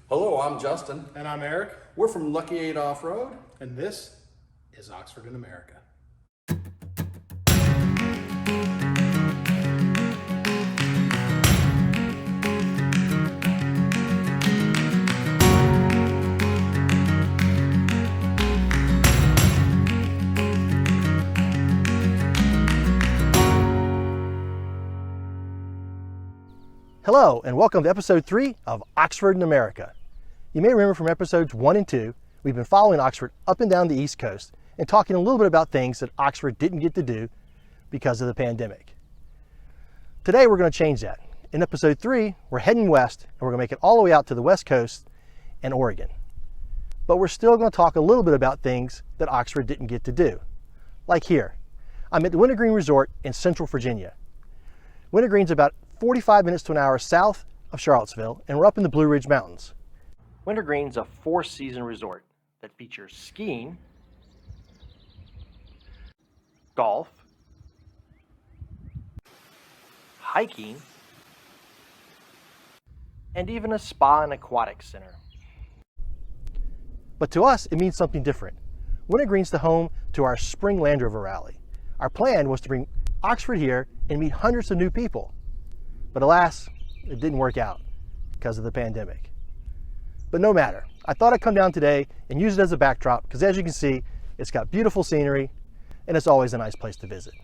Hello, I'm Justin. And I'm Eric, We're from Lucky 8 Off-Road. and this is Oxford in America. Hello, and welcome to episode 3 of Oxford in America. You may remember from episodes 1 and 2, we've been following Oxford up and down the East Coast and talking a little bit about things that Oxford didn't get to do because of the pandemic. Today we're going to change that. In episode 3, we're heading west and we're going to make it all the way out to the West Coast and Oregon. But we're still going to talk a little bit about things that Oxford didn't get to do. Like here, I'm at the Wintergreen Resort in Central Virginia. Wintergreen's about 45 minutes to an hour south of Charlottesville, and we're up in the Blue Ridge Mountains. Wintergreen's a 4-season resort that features skiing, golf, hiking, and even a spa and aquatic center. But to us, it means something different. Wintergreen's the home to our spring Land Rover rally. Our plan was to bring Oxford here and meet hundreds of new people. But alas, it didn't work out because of the pandemic. But no matter, I thought I'd come down today and use it as a backdrop because as you can see, it's got beautiful scenery and it's always a nice place to visit.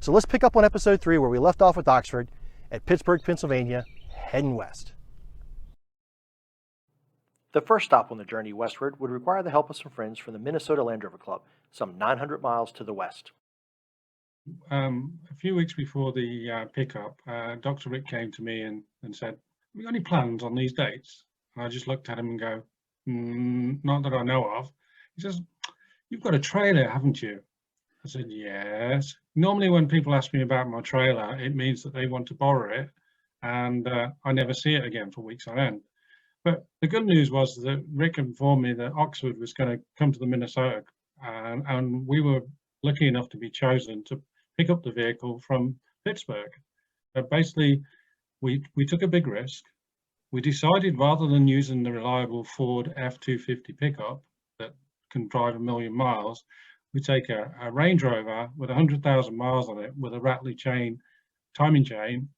So let's pick up on episode 3 where we left off with Oxford at Pittsburgh, Pennsylvania, heading west. The first stop on the journey westward would require the help of some friends from the Minnesota Land Rover Club, some 900 miles to the west. A few weeks before the pickup, Dr. Rick came to me and said, "Have you got any plans on these dates?" And I just looked at him and go, "Not that I know of." He says, "You've got a trailer, haven't you?" I said, "Yes." Normally when people ask me about my trailer, it means that they want to borrow it, and I never see it again for weeks on end. But the good news was that Rick informed me that Oxford was going to come to the Minnesota, and we were lucky enough to be chosen to pick up the vehicle from Pittsburgh. Basically, we took a big risk. We decided rather than using the reliable Ford F-250 pickup that can drive 1,000,000 miles, we take a Range Rover with 100,000 miles on it with a rattly timing chain,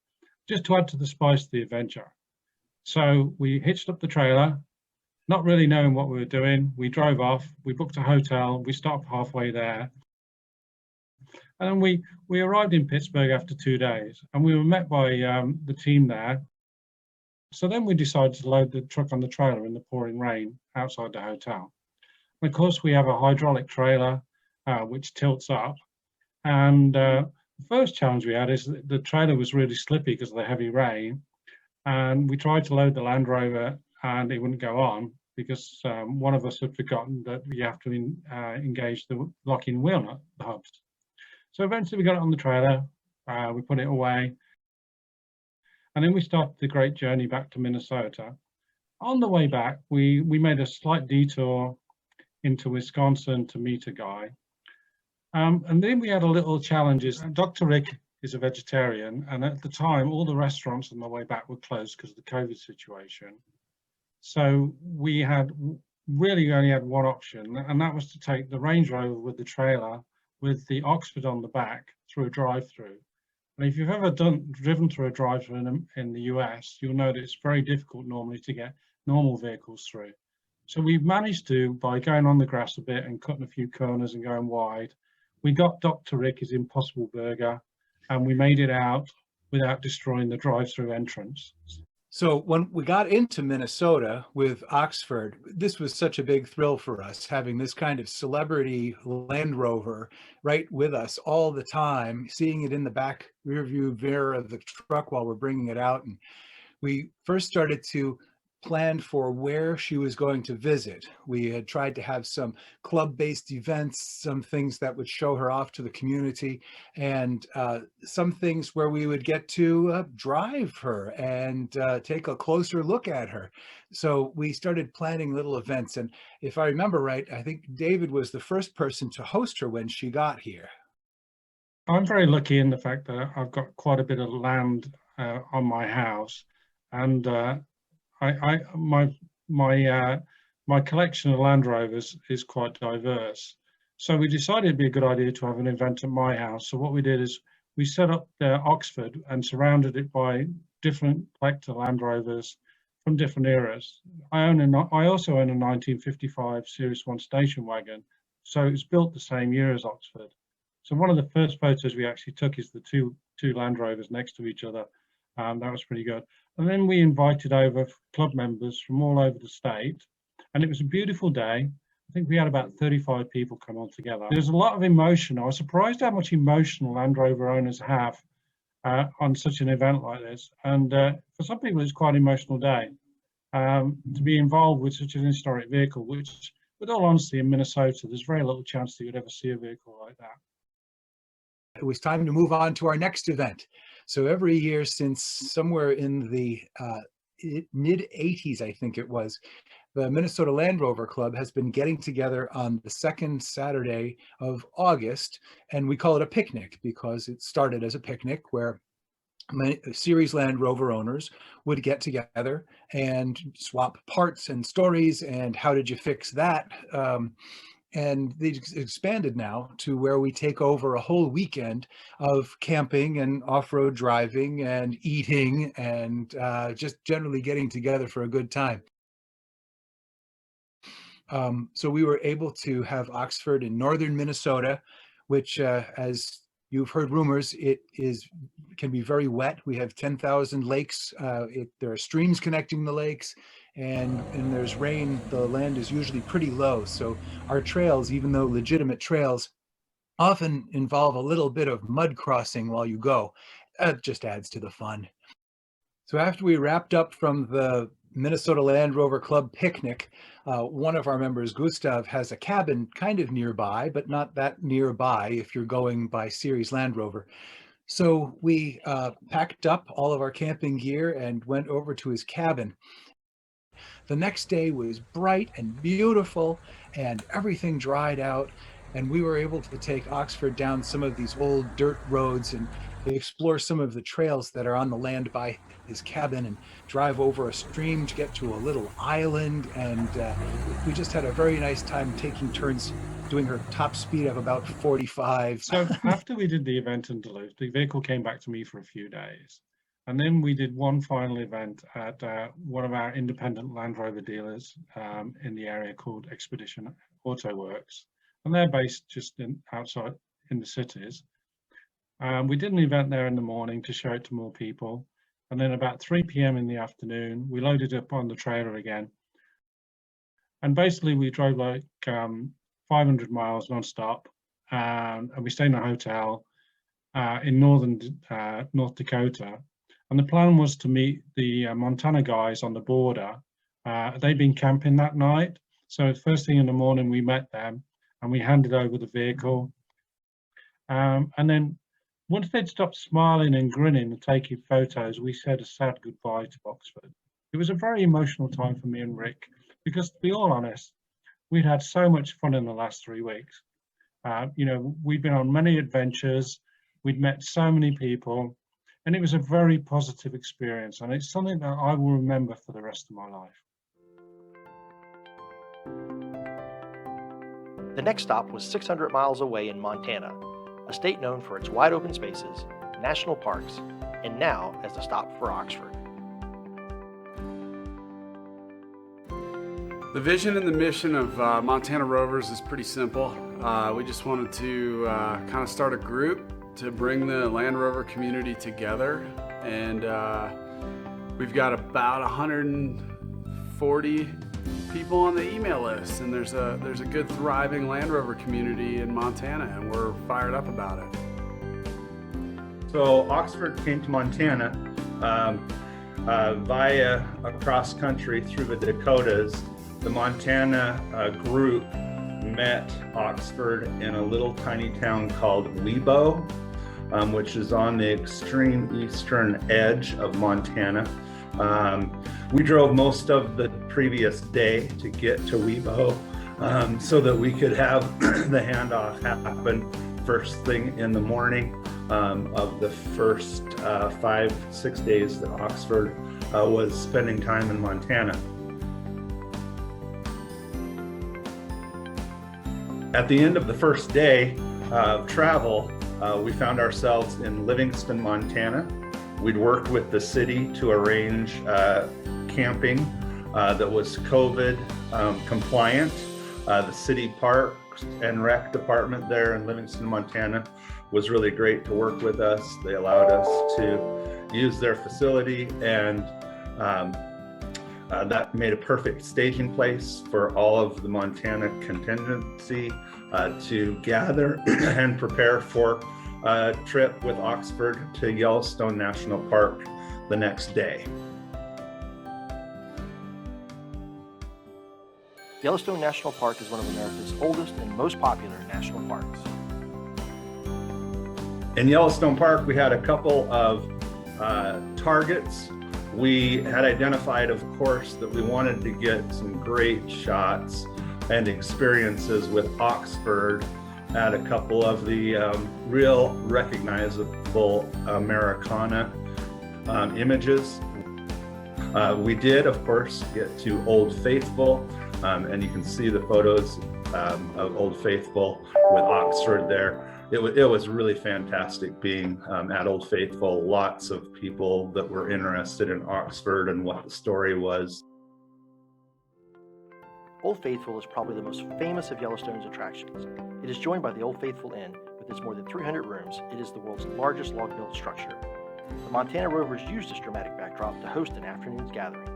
just to add to the spice of the adventure. So we hitched up the trailer, not really knowing what we were doing. We drove off, we booked a hotel, we stopped halfway there. And then we arrived in Pittsburgh after 2 days, and we were met by the team there. So then we decided to load the truck on the trailer in the pouring rain outside the hotel. And of course, we have a hydraulic trailer which tilts up. And the first challenge we had is that the trailer was really slippy because of the heavy rain. And we tried to load the Land Rover, and it wouldn't go on because one of us had forgotten that you have to engage the locking wheel nut, the hubs. So eventually we got it on the trailer, we put it away, and then we started the great journey back to Minnesota. On the way back, we made a slight detour into Wisconsin to meet a guy. And then we had a little challenges. Dr. Rick is a vegetarian, and at the time, all the restaurants on the way back were closed because of the COVID situation. So we had really only had one option, and that was to take the Range Rover with the trailer with the Oxford on the back through a drive-through. And if you've ever driven through a drive-through in the US, you'll know that it's very difficult normally to get normal vehicles through. So we've managed to, by going on the grass a bit and cutting a few corners and going wide, we got Dr. Rick's Impossible Burger, and we made it out without destroying the drive-through entrance. So when we got into Minnesota with Oxford, this was such a big thrill for us, having this kind of celebrity Land Rover right with us all the time, seeing it in the back rear view mirror of the truck while we're bringing it out. And we first started to plan for where she was going to visit. We had tried to have some club-based events, some things that would show her off to the community, and some things where we would get to drive her and take a closer look at her. So we started planning little events. And if I remember right, I think David was the first person to host her when she got here. I'm very lucky in the fact that I've got quite a bit of land on my house, and my my collection of Land Rovers is quite diverse. So we decided it'd be a good idea to have an event at my house. So what we did is we set up Oxford and surrounded it by different collector Land Rovers from different eras. I also own a 1955 Series 1 station wagon, so it's built the same year as Oxford. So one of the first photos we actually took is the two Land Rovers next to each other. That was pretty good. And then we invited over club members from all over the state, and it was a beautiful day. I think we had about 35 people come on together. There's a lot of emotion. I was surprised how much emotion Land Rover owners have on such an event like this. And for some people, it's quite an emotional day to be involved with such an historic vehicle, which, with all honesty, in Minnesota, there's very little chance that you'd ever see a vehicle like that. It was time to move on to our next event. So every year since somewhere in the mid 80s, I think it was, the Minnesota Land Rover Club has been getting together on the second Saturday of August, and we call it a picnic because it started as a picnic where series Land Rover owners would get together and swap parts and stories and how did you fix that. And they expanded now to where we take over a whole weekend of camping and off-road driving and eating and just generally getting together for a good time. So we were able to have Oxford in northern Minnesota, which, as you've heard rumors, can be very wet. We have 10,000 lakes. There are streams connecting the lakes, and there's rain. The land is usually pretty low. So our trails, even though legitimate trails, often involve a little bit of mud crossing while you go. It just adds to the fun. So after we wrapped up from the Minnesota Land Rover Club picnic, one of our members, Gustav, has a cabin kind of nearby, but not that nearby if you're going by series Land Rover. So we packed up all of our camping gear and went over to his cabin. The next day was bright and beautiful and everything dried out, and we were able to take Oxford down some of these old dirt roads and explore some of the trails that are on the land by his cabin and drive over a stream to get to a little island. And we just had a very nice time taking turns doing her top speed of about 45. So after we did the event in Duluth, the vehicle came back to me for a few days. And then we did one final event at one of our independent Land Rover dealers in the area called Expedition Auto Works. And they're based just outside in the cities. We did an event there in the morning to show it to more people. And then about 3 p.m. in the afternoon, we loaded up on the trailer again. And basically we drove like 500 miles nonstop. And we stayed in a hotel in North Dakota. And the plan was to meet the Montana guys on the border. They'd been camping that night. So first thing in the morning, we met them and we handed over the vehicle. And then once they'd stopped smiling and grinning and taking photos, we said a sad goodbye to Oxford. It was a very emotional time for me and Rick, because to be all honest, we'd had so much fun in the last 3 weeks. We'd been on many adventures, we'd met so many people, and it was a very positive experience. And it's something that I will remember for the rest of my life. The next stop was 600 miles away in Montana, a state known for its wide open spaces, national parks, and now as a stop for Oxford. The vision and the mission of Montana Rovers is pretty simple. We just wanted to kind of start a group to bring the Land Rover community together, and we've got about 140 people on the email list, and there's a good thriving Land Rover community in Montana, and we're fired up about it. So Oxford came to Montana via a cross country through the Dakotas. The Montana group met Oxford in a little tiny town called Webo, which is on the extreme eastern edge of Montana. We drove most of the previous day to get to Webo so that we could have the handoff happen first thing in the morning of the first 5-6 days that Oxford was spending time in Montana. At the end of the first day of travel, we found ourselves in Livingston, Montana. We'd worked with the city to arrange camping that was COVID compliant. The city parks and rec department there in Livingston, Montana was really great to work with us. They allowed us to use their facility, and that made a perfect staging place for all of the Montana contingency to gather and prepare for a trip with Oxford to Yellowstone National Park the next day. Yellowstone National Park is one of America's oldest and most popular national parks. In Yellowstone Park, we had a couple of targets. We had identified, of course, that we wanted to get some great shots and experiences with Oxford at a couple of the real recognizable Americana images. We did, of course, get to Old Faithful, and you can see the photos of Old Faithful with Oxford there. It was really fantastic being at Old Faithful. Lots of people that were interested in Oxford and what the story was. Old Faithful is probably the most famous of Yellowstone's attractions. It is joined by the Old Faithful Inn with its more than 300 rooms. It is the world's largest log-built structure. The Montana Rovers used this dramatic backdrop to host an afternoon's gathering.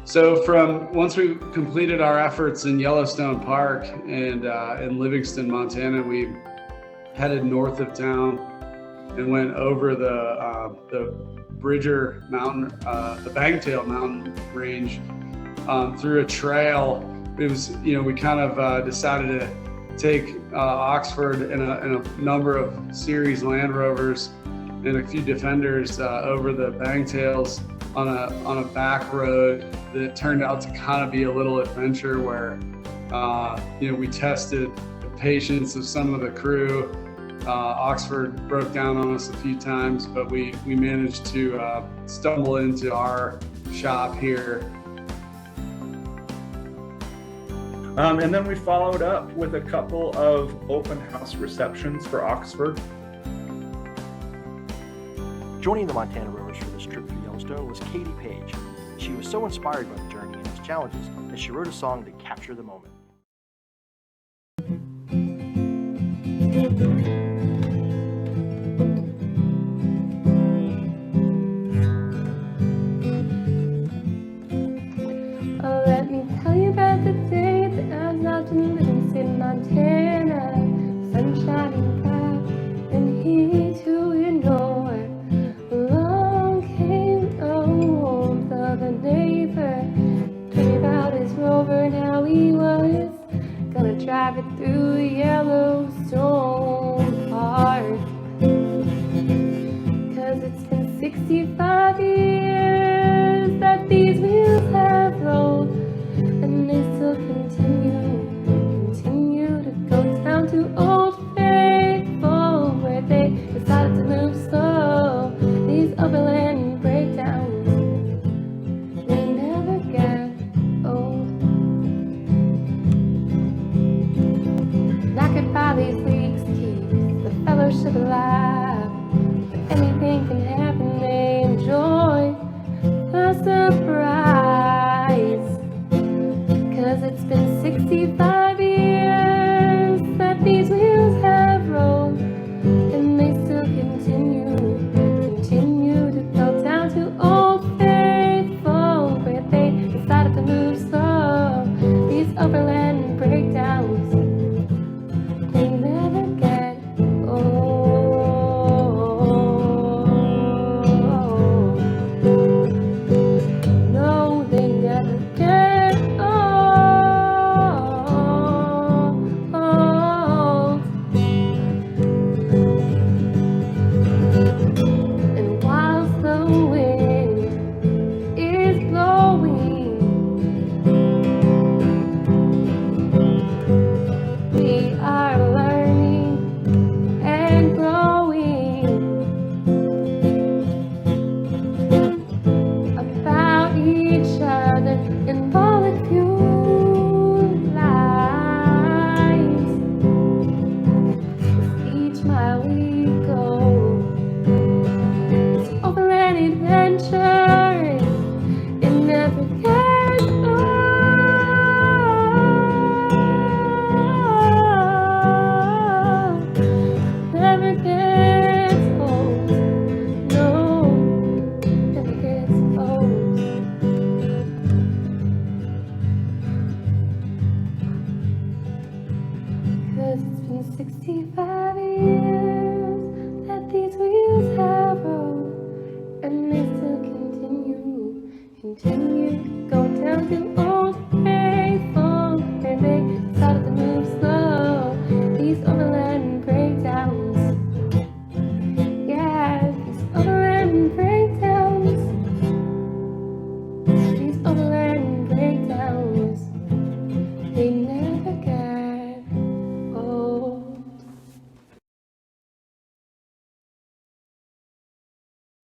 So once we completed our efforts in Yellowstone Park and in Livingston, Montana, we headed north of town and went over the Bridger Mountain, the Bangtail Mountain range, through a trail. It was, we kind of decided to take Oxford and a number of series Land Rovers and a few Defenders over the Bangtails on a back road that turned out to kind of be a little adventure where, we tested the patience of some of the crew. Oxford broke down on us a few times, but we managed to stumble into our shop here. And then we followed up with a couple of open house receptions for Oxford. Joining the Montana Rovers for this trip through Yellowstone was Katie Page. She was so inspired by the journey and its challenges that she wrote a song to capture the moment. Let me tell you about the day that I was out in Livingston, Montana. Sun shining bright, and he to ignore. Along came the warmth of a neighbor. Told me about his rover and how he was gonna drive it through Yellowstone Park. 'Cause it's been 65 years that these wheels have rolled, and they still continue to go down to Old Faithful, where they decided to move slow. These overland breakdowns, they never get old. And I could buy these leagues keep the fellowship alive, but anything can happen, they enjoy the surprise. 'Cause it's been 65 years that these wheels have rolled, and they still continue to go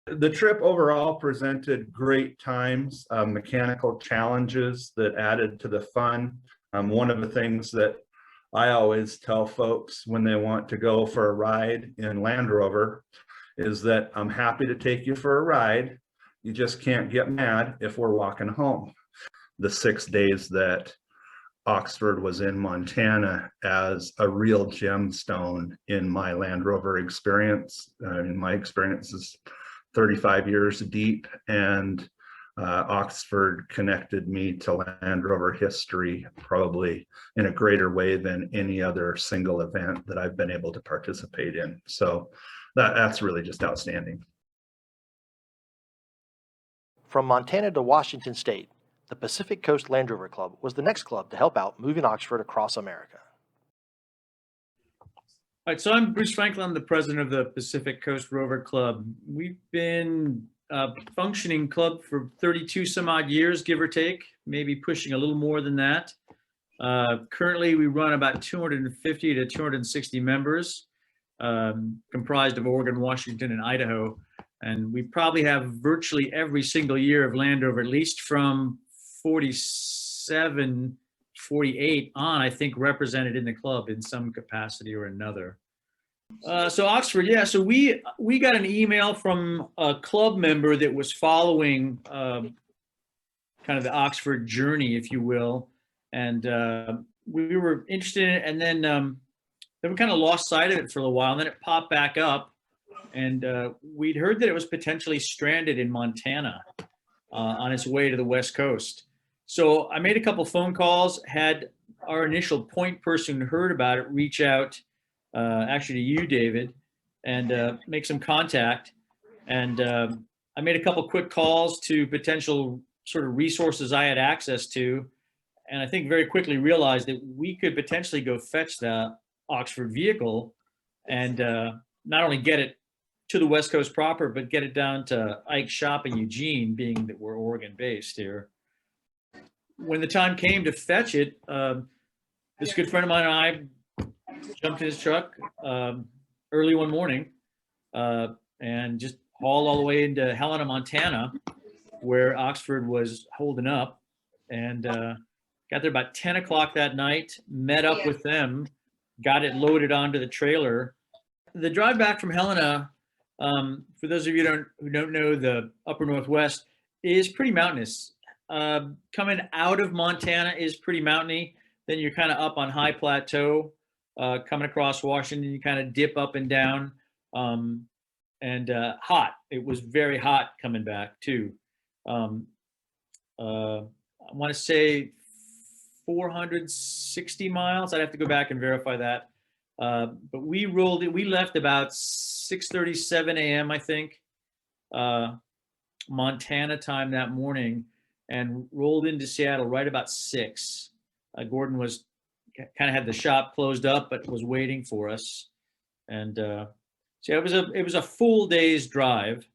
The trip overall presented great times, mechanical challenges that added to the fun. One of the things that I always tell folks when they want to go for a ride in Land Rover is that I'm happy to take you for a ride. You just can't get mad if we're walking home. The 6 days that Oxford was in Montana as a real gemstone in my Land Rover experience. My experience is 35 years deep, and Oxford connected me to Land Rover history probably in a greater way than any other single event that I've been able to participate in. So that's really just outstanding. From Montana to Washington State, the Pacific Coast Land Rover Club was the next club to help out moving Oxford across America. All right, so I'm Bruce Franklin. I'm the president of the Pacific Coast Rover Club. We've been a functioning club for 32 some odd years, give or take, maybe pushing a little more than that. Currently, we run about 250 to 260 members, comprised of Oregon, Washington, and Idaho. And we probably have virtually every single year of Land Rover, at least from 47, 48 on, I think, represented in the club in some capacity or another. So Oxford, yeah. So we got an email from a club member that was following kind of the Oxford journey, if you will, and we were interested in it. And then we kind of lost sight of it for a little while, and then it popped back up, and we'd heard that it was potentially stranded in Montana on its way to the West Coast. So I made a couple phone calls, had our initial point person who heard about it reach out, actually to you, David, and make some contact. And I made a couple quick calls to potential sort of resources I had access to. And I think very quickly realized that we could potentially go fetch the Oxford vehicle and not only get it to the West Coast proper, but get it down to Ike's shop in Eugene, being that we're Oregon based here. When the time came to fetch it, this good friend of mine and I jumped in his truck early one morning and just hauled all the way into Helena, Montana, where Oxford was holding up, and got there about 10 o'clock that night, met up with them, got it loaded onto the trailer. The drive back from Helena, for those of you who don't know the upper Northwest, is pretty mountainous. Coming out of Montana is pretty mountainy. Then you're kind of up on high plateau. Coming across Washington, you kind of dip up and down, and hot. It was very hot coming back too. I want to say 460 miles. I'd have to go back and verify that. But we left about 6:37 a.m. I think, Montana time that morning, and rolled into Seattle right about 6. Gordon was kind of had the shop closed up, but was waiting for us. And so it was a full day's drive,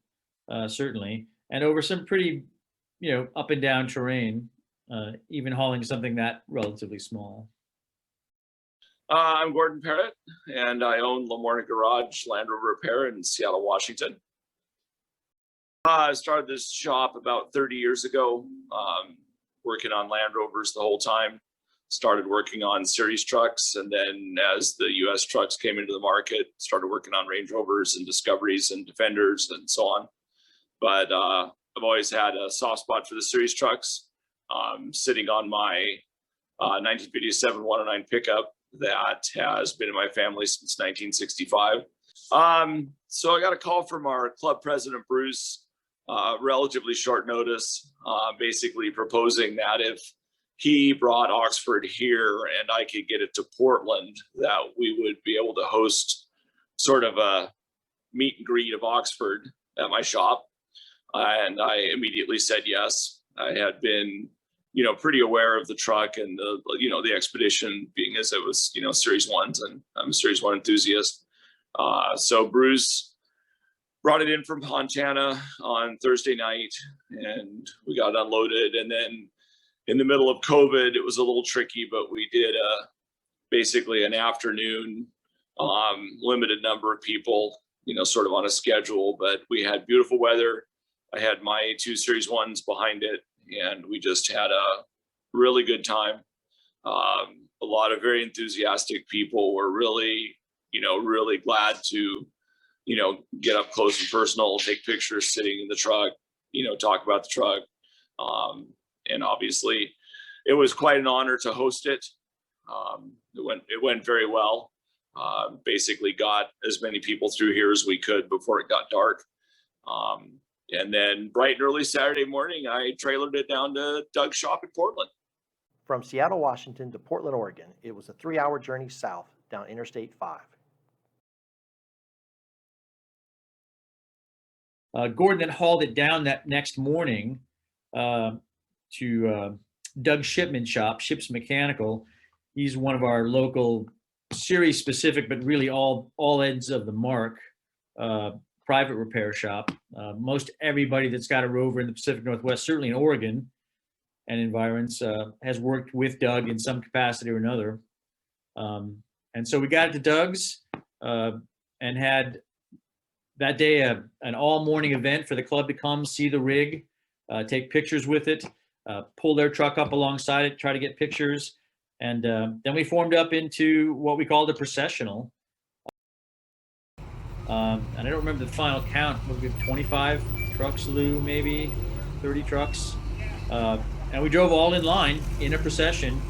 certainly, and over some pretty, up and down terrain, even hauling something that relatively small. I'm Gordon Parrott, and I own Lamorna Garage Land Rover Repair in Seattle, Washington. I started this shop about 30 years ago, working on Land Rovers the whole time. Started working on series trucks, and then as the US trucks came into the market, started working on Range Rovers and Discoveries and Defenders and so on. But I've always had a soft spot for the series trucks. Sitting on my 1957 109 pickup that has been in my family since 1965. So I got a call from our club president, Bruce, relatively short notice, basically proposing that if he brought Oxford here and I could get it to Portland, that we would be able to host sort of a meet and greet of Oxford at my shop. And I immediately said yes. I had been, pretty aware of the truck and the expedition, being as it was, Series 1s, and I'm a Series 1 enthusiast. So Bruce brought it in from Montana on Thursday night, and we got unloaded. And then in the middle of COVID, it was a little tricky, but we did basically an afternoon, limited number of people, sort of on a schedule, but we had beautiful weather. I had my 2 Series 1s behind it, and we just had a really good time. A lot of very enthusiastic people were really, really glad to, get up close and personal, take pictures sitting in the truck, talk about the truck. And obviously it was quite an honor to host it. It went very well. Basically got as many people through here as we could before it got dark. And then bright and early Saturday morning, I trailered it down to Doug's shop in Portland. From Seattle, Washington to Portland, Oregon, it was a 3-hour journey south down Interstate 5. Gordon then hauled it down that next morning to Doug's shipment shop, Ships Mechanical. He's one of our local series specific, but really all ends of the mark, private repair shop. Most everybody that's got a rover in the Pacific Northwest, certainly in Oregon and environs, has worked with Doug in some capacity or another. And so we got it to Doug's and had that day an all morning event for the club to come see the rig, take pictures with it, pull their truck up alongside it, try to get pictures. And then we formed up into what we called a processional. And I don't remember the final count. We had 25 trucks, Lou, maybe 30 trucks. And we drove all in line in a procession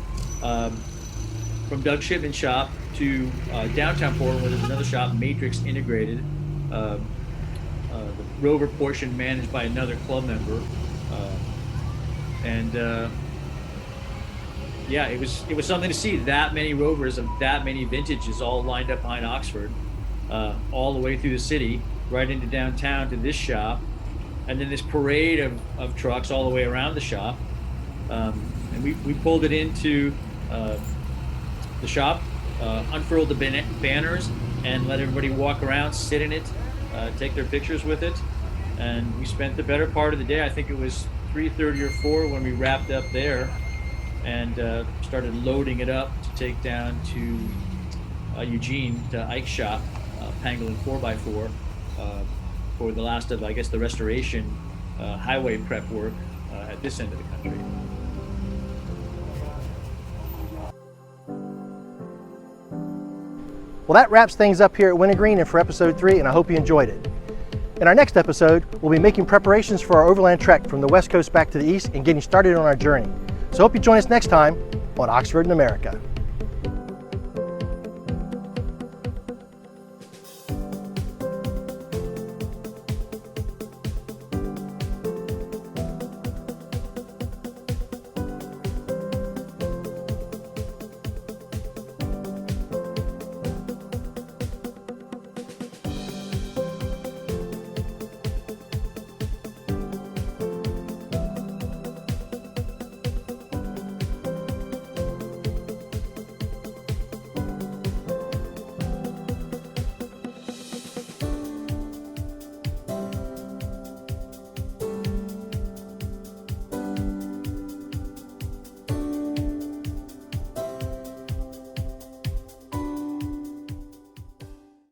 from Doug's shipment shop to downtown Portland, where there's another shop, Matrix Integrated, the rover portion managed by another club member. Yeah, it was something to see that many rovers of that many vintages all lined up behind Oxford, all the way through the city, right into downtown to this shop, and then this parade of trucks all the way around the shop. And we pulled it into the shop, unfurled the banners, and let everybody walk around, sit in it, take their pictures with it. And we spent the better part of the day, I think it was 3:30 or 4 when we wrapped up there, and started loading it up to take down to Eugene, to Ike's shop, Pangolin 4x4, for the last of, I guess, the restoration highway prep work at this end of the country. Well, that wraps things up here at Wintergreen and for episode 3, and I hope you enjoyed it. In our next episode, we'll be making preparations for our overland trek from the West Coast back to the East and getting started on our journey. So hope you join us next time on Oxford in America.